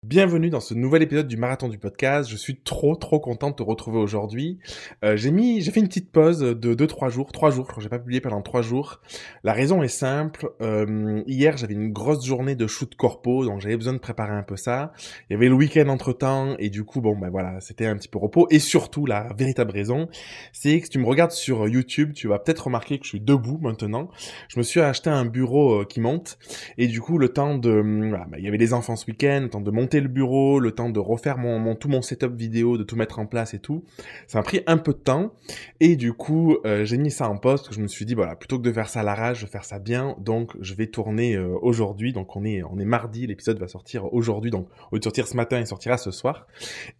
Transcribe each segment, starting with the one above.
Bienvenue dans ce nouvel épisode du Marathon du podcast. Je suis trop content de te retrouver aujourd'hui. J'ai fait une petite pause de 2-3 jours. 3 jours, je crois que j'ai pas publié pendant 3 jours. La raison est simple. Hier, j'avais une grosse journée de shoot corpo, donc j'avais besoin de préparer un peu ça. Il y avait le week-end entre-temps, et du coup, voilà, c'était un petit peu repos. Et surtout, la véritable raison, c'est que si tu me regardes sur YouTube, tu vas peut-être remarquer que je suis debout maintenant. Je me suis acheté un bureau qui monte, et du coup, le temps de... il y avait les enfants ce week-end, le temps de monter le bureau, le temps de refaire tout mon setup vidéo, de tout mettre en place et tout. Ça m'a pris un peu de temps et du coup j'ai mis ça en pause parce que je me suis dit voilà, plutôt que de faire ça à l'arrache, je vais faire ça bien, donc je vais tourner aujourd'hui. Donc on est mardi, l'épisode va sortir aujourd'hui, donc au lieu de sortir ce matin, il sortira ce soir.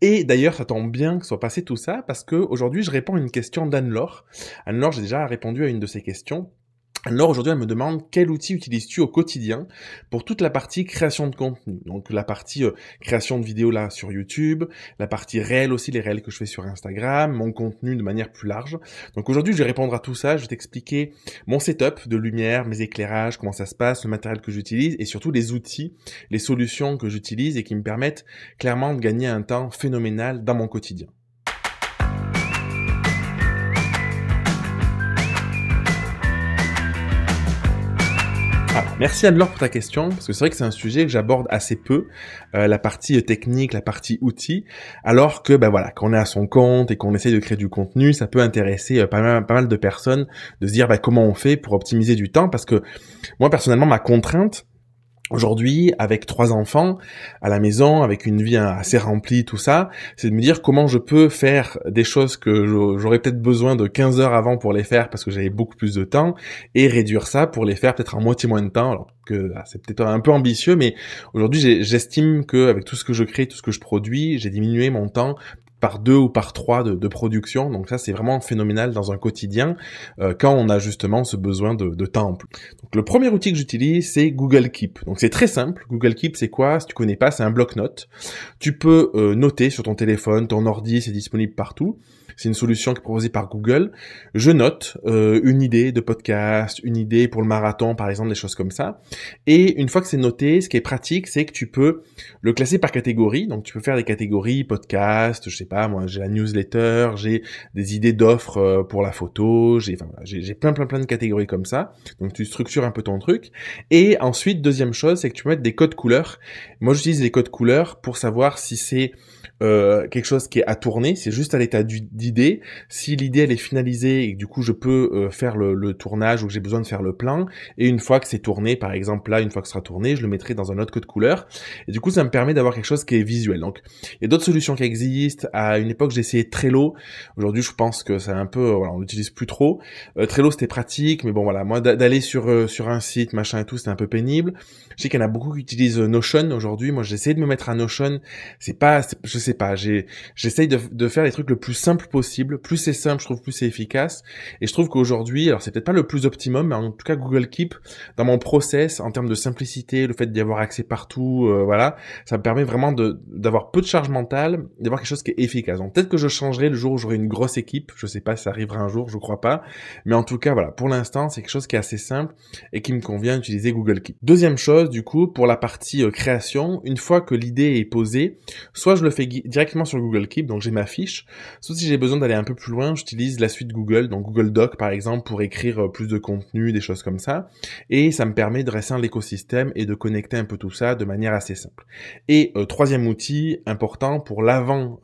Et d'ailleurs ça tombe bien que soit passé tout ça parce que aujourd'hui je réponds à une question d'Anne-Laure. Anne-Laure, j'ai déjà répondu à une de ses questions. Alors aujourd'hui, elle me demande quel outil utilises-tu au quotidien pour toute la partie création de contenu. Donc la partie création de vidéos là sur YouTube, la partie réelle aussi, les réels que je fais sur Instagram, mon contenu de manière plus large. Donc aujourd'hui, je vais répondre à tout ça, je vais t'expliquer mon setup de lumière, mes éclairages, comment ça se passe, le matériel que j'utilise et surtout les outils, les solutions que j'utilise et qui me permettent clairement de gagner un temps phénoménal dans mon quotidien. Alors, merci Anne-Laure pour ta question, parce que c'est vrai que c'est un sujet que j'aborde assez peu, la partie technique, la partie outils, alors que voilà, quand on est à son compte et qu'on essaye de créer du contenu, ça peut intéresser pas mal de personnes de se dire comment on fait pour optimiser du temps, parce que moi personnellement ma contrainte, aujourd'hui, avec 3 enfants à la maison, avec une vie assez remplie, tout ça, c'est de me dire comment je peux faire des choses que j'aurais peut-être besoin de 15 heures avant pour les faire parce que j'avais beaucoup plus de temps et réduire ça pour les faire peut-être en moitié moins de temps. Alors que c'est peut-être un peu ambitieux, mais aujourd'hui, j'estime que avec tout ce que je crée, tout ce que je produis, j'ai diminué mon temps par 2 ou par 3 de production. Donc ça, c'est vraiment phénoménal dans un quotidien quand on a justement ce besoin de temps en plus. Donc le premier outil que j'utilise, c'est Google Keep. Donc c'est très simple. Google Keep, c'est quoi? Si tu connais pas, c'est un bloc-notes. Tu peux noter sur ton téléphone, ton ordi, c'est disponible partout. C'est une solution qui est proposée par Google. Je note une idée de podcast, une idée pour le marathon, par exemple, des choses comme ça. Et une fois que c'est noté, ce qui est pratique, c'est que tu peux le classer par catégorie. Donc tu peux faire des catégories podcast, je sais pas, moi j'ai la newsletter, j'ai des idées d'offres pour la photo, j'ai plein de catégories comme ça. Donc tu structures un peu ton truc. Et ensuite, deuxième chose, c'est que tu peux mettre des codes couleurs. Moi j'utilise les codes couleurs pour savoir si c'est quelque chose qui est à tourner, c'est juste à l'état d'idée. Si l'idée elle est finalisée et que du coup je peux faire le tournage ou que j'ai besoin de faire le plan, et une fois que c'est tourné, par exemple là, une fois que ce sera tourné, je le mettrai dans un autre code couleur. Et du coup ça me permet d'avoir quelque chose qui est visuel. Donc il y a d'autres solutions qui existent. À une époque j'ai essayé Trello. Aujourd'hui je pense que c'est un peu, on l'utilise plus trop. Trello c'était pratique, mais bon voilà, moi d'aller sur un site machin et tout, c'était un peu pénible. Je sais qu'il y en a beaucoup qui utilisent Notion aujourd'hui. Moi j'essaie de me mettre à Notion. Je sais pas, j'essaye de faire les trucs le plus simple possible. Plus c'est simple, je trouve, plus c'est efficace. Et je trouve qu'aujourd'hui, alors c'est peut-être pas le plus optimum, mais en tout cas Google Keep, dans mon process, en termes de simplicité, le fait d'y avoir accès partout, voilà, ça me permet vraiment d'avoir peu de charge mentale, d'avoir quelque chose qui est efficace. Donc peut-être que je changerai le jour où j'aurai une grosse équipe. Je sais pas si ça arrivera un jour, je crois pas. Mais en tout cas, voilà, pour l'instant, c'est quelque chose qui est assez simple et qui me convient d'utiliser Google Keep. Deuxième chose, du coup, pour la partie création, une fois que l'idée est posée, soit je le fais directement sur Google Keep, donc j'ai ma fiche, soit si j'ai besoin d'aller un peu plus loin, j'utilise la suite Google, donc Google Doc par exemple, pour écrire plus de contenu, des choses comme ça, et ça me permet de rester dans l'écosystème et de connecter un peu tout ça de manière assez simple. Et troisième outil important pour l'avant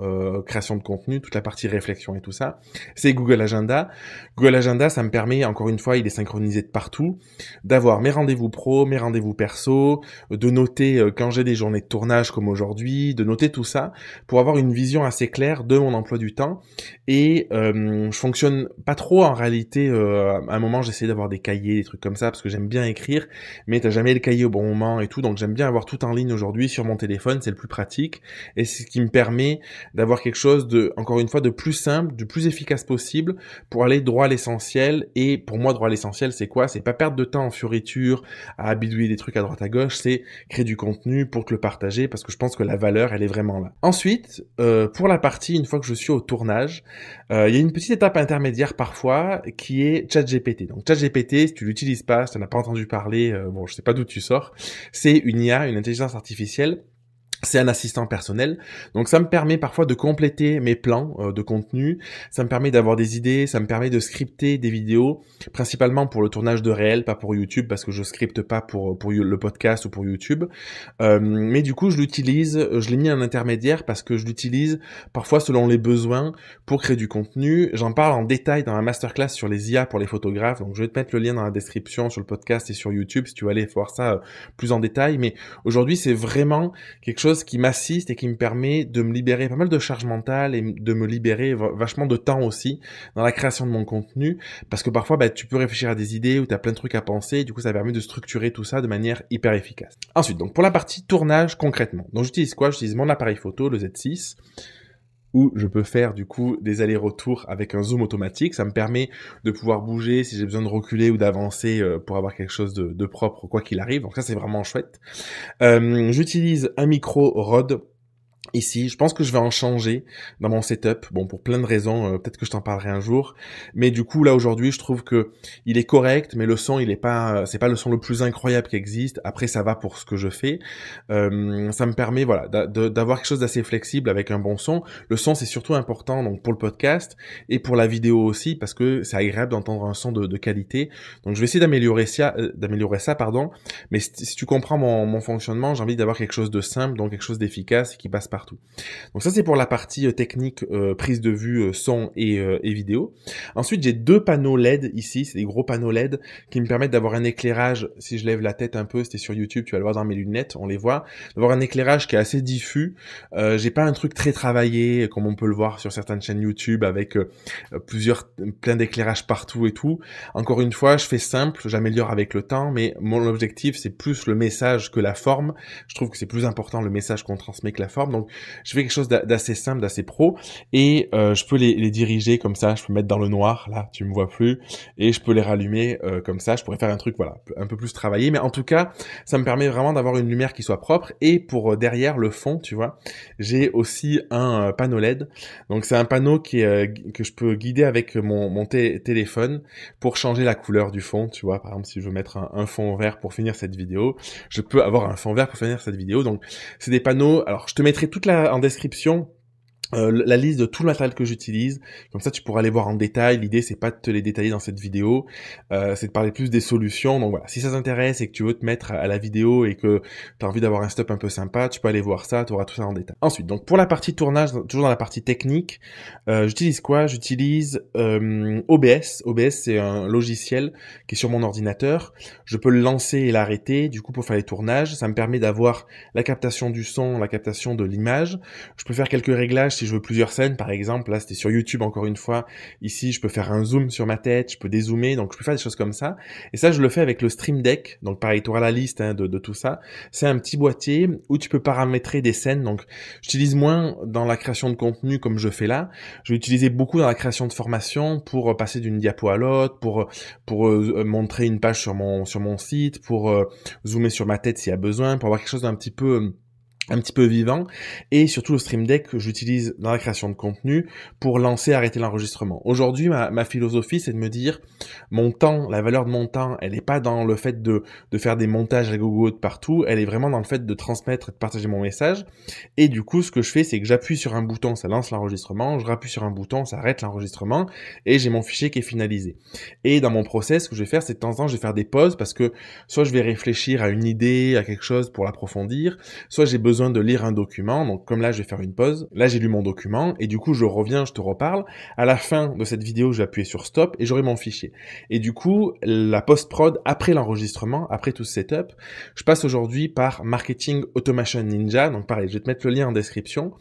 création de contenu, toute la partie réflexion et tout ça, c'est Google Agenda. Google Agenda, ça me permet, encore une fois, il est synchronisé de partout, d'avoir mes rendez-vous pro, mes rendez-vous perso, de noter quand j'ai des journées de tournage comme aujourd'hui, de noter tout ça pour avoir une vision assez claire de mon emploi du temps. Et je fonctionne pas trop en réalité. À un moment, j'essaie d'avoir des cahiers, des trucs comme ça, parce que j'aime bien écrire, mais t'as jamais le cahier au bon moment et tout, donc j'aime bien avoir tout en ligne aujourd'hui sur mon téléphone, c'est le plus pratique, et c'est ce qui me permet d'avoir quelque chose de, encore une fois, de plus simple, du plus efficace possible, pour aller droit à l'essentiel. Et pour moi, droit à l'essentiel, c'est quoi? C'est pas perdre de temps en fioritures, à bidouiller des trucs à droite à gauche, c'est créer du contenu pour te le partager, parce que je pense que la valeur, elle est vraiment là. Ensuite, pour la partie, une fois que je suis au tournage, il y a une petite étape intermédiaire parfois qui est ChatGPT. Donc ChatGPT, si tu l'utilises pas, si tu n'as pas entendu parler, bon, je sais pas d'où tu sors, c'est une IA, une intelligence artificielle C'est un assistant personnel, donc ça me permet parfois de compléter mes plans de contenu, ça me permet d'avoir des idées, ça me permet de scripter des vidéos, principalement pour le tournage de réel, pas pour YouTube, parce que je scripte pas pour le podcast ou pour YouTube. Mais du coup, je l'utilise, je l'ai mis en intermédiaire parce que je l'utilise parfois selon les besoins pour créer du contenu. J'en parle en détail dans la masterclass sur les IA pour les photographes, donc je vais te mettre le lien dans la description sur le podcast et sur YouTube si tu veux aller voir ça plus en détail. Mais aujourd'hui, c'est vraiment quelque chose qui m'assiste et qui me permet de me libérer pas mal de charge mentale et de me libérer vachement de temps aussi dans la création de mon contenu, parce que parfois tu peux réfléchir à des idées ou tu as plein de trucs à penser, et du coup ça permet de structurer tout ça de manière hyper efficace. Ensuite, donc pour la partie tournage concrètement, donc j'utilise quoi? J'utilise mon appareil photo, le Z6, où je peux faire du coup des allers-retours avec un zoom automatique. Ça me permet de pouvoir bouger si j'ai besoin de reculer ou d'avancer pour avoir quelque chose de propre quoi qu'il arrive. Donc ça c'est vraiment chouette. J'utilise un micro Rode ici. Je pense que je vais en changer dans mon setup. Bon, pour plein de raisons, peut-être que je t'en parlerai un jour. Mais du coup, là aujourd'hui, je trouve que il est correct, mais le son, il est pas, c'est pas le son le plus incroyable qui existe. Après, ça va pour ce que je fais. Ça me permet, voilà, d'avoir quelque chose d'assez flexible avec un bon son. Le son, c'est surtout important, donc pour le podcast et pour la vidéo aussi, parce que c'est agréable d'entendre un son de qualité. Donc, je vais essayer d'améliorer ça, pardon. Mais si tu comprends mon fonctionnement, j'ai envie d'avoir quelque chose de simple, donc quelque chose d'efficace et qui passe partout. Donc ça c'est pour la partie technique, prise de vue, son et vidéo. Ensuite j'ai deux panneaux LED ici, c'est des gros panneaux LED qui me permettent d'avoir un éclairage. Si je lève la tête un peu, c'était sur YouTube, tu vas le voir dans mes lunettes, on les voit, d'avoir un éclairage qui est assez diffus. J'ai pas un truc très travaillé comme on peut le voir sur certaines chaînes YouTube avec plein d'éclairages partout et tout. Encore une fois, je fais simple, j'améliore avec le temps, mais mon objectif c'est plus le message que la forme. Je trouve que c'est plus important le message qu'on transmet que la forme. Donc je fais quelque chose d'assez simple, d'assez pro, et je peux les diriger comme ça. Je peux mettre dans le noir, là tu me vois plus, et je peux les rallumer comme ça. Je pourrais faire un truc voilà un peu plus travaillé, mais en tout cas ça me permet vraiment d'avoir une lumière qui soit propre. Et pour derrière le fond, tu vois, j'ai aussi un panneau LED. Donc c'est un panneau que je peux guider avec mon téléphone pour changer la couleur du fond. Tu vois, par exemple si je veux mettre un fond vert pour finir cette vidéo, je peux avoir un fond vert pour finir cette vidéo. Donc c'est des panneaux, alors je te mettrai en description la liste de tout le matériel que j'utilise, comme ça tu pourras aller voir en détail. L'idée c'est pas de te les détailler dans cette vidéo, c'est de parler plus des solutions. Donc voilà, si ça t'intéresse et que tu veux te mettre à la vidéo et que tu as envie d'avoir un setup un peu sympa, tu peux aller voir ça, tu auras tout ça en détail. Ensuite, donc pour la partie tournage, toujours dans la partie technique, j'utilise quoi? J'utilise OBS. OBS c'est un logiciel qui est sur mon ordinateur. Je peux le lancer et l'arrêter du coup pour faire les tournages. Ça me permet d'avoir la captation du son, la captation de l'image. Je peux faire quelques réglages si je veux plusieurs scènes, par exemple, là c'était sur YouTube encore une fois, ici je peux faire un zoom sur ma tête, je peux dézoomer, donc je peux faire des choses comme ça, et ça je le fais avec le Stream Deck. Donc pareil, tu auras la liste de tout ça. C'est un petit boîtier où tu peux paramétrer des scènes, donc j'utilise moins dans la création de contenu comme je fais là, je vais utiliser beaucoup dans la création de formation pour passer d'une diapo à l'autre, pour montrer une page sur mon site, pour zoomer sur ma tête s'il y a besoin, pour avoir quelque chose d'un petit peu vivant. Et surtout le Stream Deck que j'utilise dans la création de contenu pour lancer et arrêter l'enregistrement. Aujourd'hui, ma philosophie, c'est de me dire, mon temps, la valeur de mon temps, elle n'est pas dans le fait de faire des montages à gogo de partout, elle est vraiment dans le fait de transmettre et de partager mon message. Et du coup, ce que je fais, c'est que j'appuie sur un bouton, ça lance l'enregistrement, je rappuie sur un bouton, ça arrête l'enregistrement, et j'ai mon fichier qui est finalisé. Et dans mon process, ce que je vais faire, c'est de temps en temps, je vais faire des pauses, parce que soit je vais réfléchir à une idée, à quelque chose pour l'approfondir, soit j'ai besoin de lire un document. Donc comme là je vais faire une pause, là j'ai lu mon document et du coup je reviens, je te reparle. À la fin de cette vidéo, je vais appuyer sur stop et j'aurai mon fichier. Et du coup la post-prod après l'enregistrement, après tout ce setup, je passe aujourd'hui par Marketing Automation Ninja. Donc pareil, je vais te mettre le lien en description.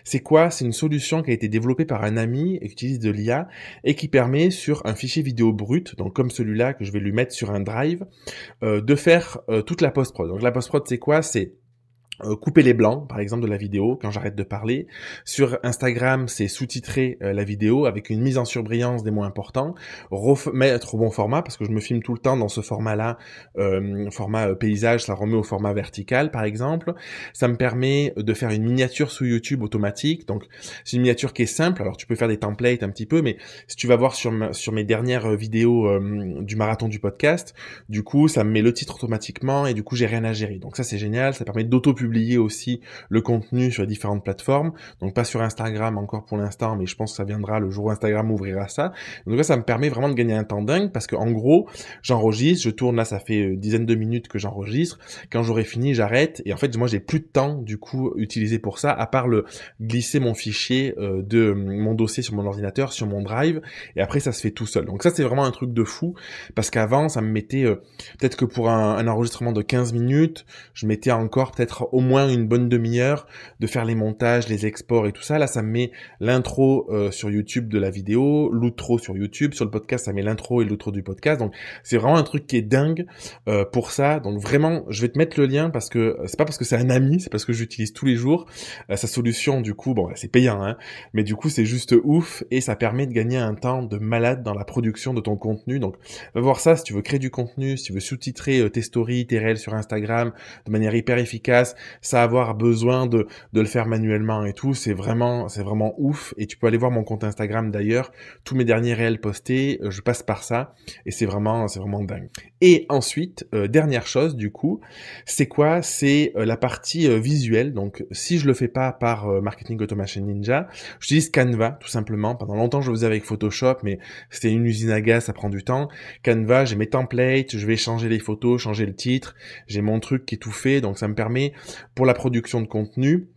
C'est quoi? C'est une solution qui a été développée par un ami et qui utilise de l'IA et qui permet sur un fichier vidéo brut, donc comme celui-là que je vais lui mettre sur un drive, de faire toute la post-prod. Donc la post-prod c'est quoi? C'est couper les blancs, par exemple, de la vidéo quand j'arrête de parler. Sur Instagram, c'est sous-titrer la vidéo avec une mise en surbrillance des mots importants, mettre au bon format, parce que je me filme tout le temps dans ce format-là, format paysage, ça remet au format vertical, par exemple. Ça me permet de faire une miniature sous YouTube automatique, donc c'est une miniature qui est simple. Alors tu peux faire des templates un petit peu, mais si tu vas voir sur mes dernières vidéos du marathon du podcast, du coup, ça me met le titre automatiquement et du coup, j'ai rien à gérer. Donc ça, c'est génial, ça permet d'auto-publier publier aussi le contenu sur les différentes plateformes. Donc pas sur Instagram encore pour l'instant, mais je pense que ça viendra le jour où Instagram ouvrira ça. Donc là, ça me permet vraiment de gagner un temps dingue parce que en gros, j'enregistre, je tourne là, ça fait une dizaine de minutes que j'enregistre. Quand j'aurai fini, j'arrête. Et en fait, moi, j'ai plus de temps du coup utilisé pour ça, à part le glisser mon fichier de mon dossier sur mon ordinateur, sur mon drive. Et après, ça se fait tout seul. Donc ça, c'est vraiment un truc de fou parce qu'avant, ça me mettait peut-être que pour un enregistrement de 15 minutes, je mettais encore peut-être au moins une bonne demi-heure de faire les montages, les exports et tout ça. Là, ça me met l'intro sur YouTube de la vidéo, l'outro sur YouTube. Sur le podcast, ça met l'intro et l'outro du podcast. Donc, c'est vraiment un truc qui est dingue pour ça. Donc, vraiment, je vais te mettre le lien parce que c'est pas parce que c'est un ami, c'est parce que j'utilise tous les jours. Sa solution, du coup, bon, c'est payant, hein, mais du coup, c'est juste ouf et ça permet de gagner un temps de malade dans la production de ton contenu. Donc, va voir ça si tu veux créer du contenu, si tu veux sous-titrer tes stories, tes réels sur Instagram de manière hyper efficace, sans avoir besoin de le faire manuellement et tout. C'est vraiment ouf. Et tu peux aller voir mon compte Instagram d'ailleurs. Tous mes derniers réels postés, je passe par ça et c'est vraiment dingue. Et ensuite, dernière chose du coup, c'est quoi? C'est la partie visuelle. Donc, si je le fais pas par Marketing Automation Ninja, j'utilise Canva tout simplement. Pendant longtemps, je le faisais avec Photoshop, mais c'était une usine à gaz, ça prend du temps. Canva, j'ai mes templates, je vais changer les photos, changer le titre, j'ai mon truc qui est tout fait, donc ça me permet pour la production de contenu,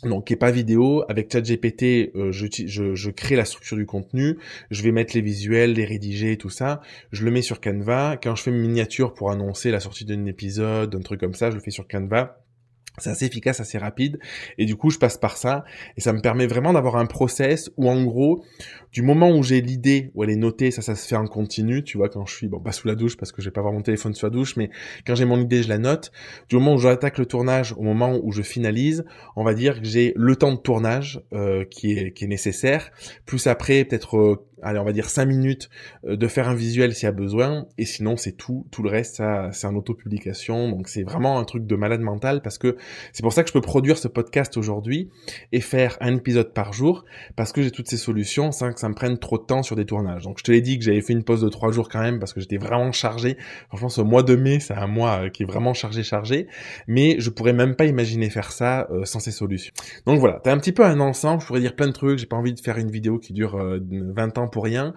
donc qui est pas vidéo, avec ChatGPT, je crée la structure du contenu, je vais mettre les visuels, les rédiger, tout ça, je le mets sur Canva. Quand je fais mes miniatures pour annoncer la sortie d'un épisode, un truc comme ça, je le fais sur Canva. C'est assez efficace, assez rapide, et du coup je passe par ça, et ça me permet vraiment d'avoir un process où en gros, du moment où j'ai l'idée, où elle est notée, ça se fait en continu, tu vois, quand je suis, bon pas sous la douche parce que je vais pas avoir mon téléphone sous la douche, mais quand j'ai mon idée, je la note. Du moment où j'attaque le tournage au moment où je finalise, on va dire que j'ai le temps de tournage qui est nécessaire, plus après peut-être allez, on va dire 5 minutes de faire un visuel s'il y a besoin, et sinon c'est tout le reste, ça c'est en auto-publication. Donc c'est vraiment un truc de malade mental, parce que c'est pour ça que je peux produire ce podcast aujourd'hui et faire un épisode par jour, parce que j'ai toutes ces solutions sans que ça me prenne trop de temps sur des tournages. Donc je te l'ai dit que j'avais fait une pause de 3 jours quand même, parce que j'étais vraiment chargé. Franchement, ce mois de mai, c'est un mois qui est vraiment chargé, mais je pourrais même pas imaginer faire ça sans ces solutions. Donc voilà, t'as un petit peu un ensemble, je pourrais dire plein de trucs, j'ai pas envie de faire une vidéo qui dure 20 ans pour rien.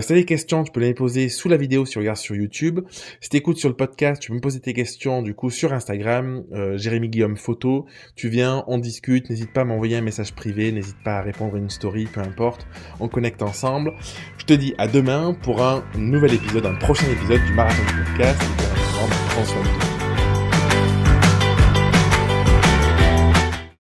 Si t'as des questions, tu peux les poser sous la vidéo si tu regardes sur YouTube. Si t'écoutes sur le podcast, tu peux me poser tes questions du coup sur Instagram, Jérémy Guillaume Photo. Tu viens, on discute, n'hésite pas à m'envoyer un message privé, n'hésite pas à répondre à une story, peu importe, on connecte ensemble. Je te dis à demain pour un nouvel épisode, un prochain épisode du Marathon du Podcast. Et prends soin de toi.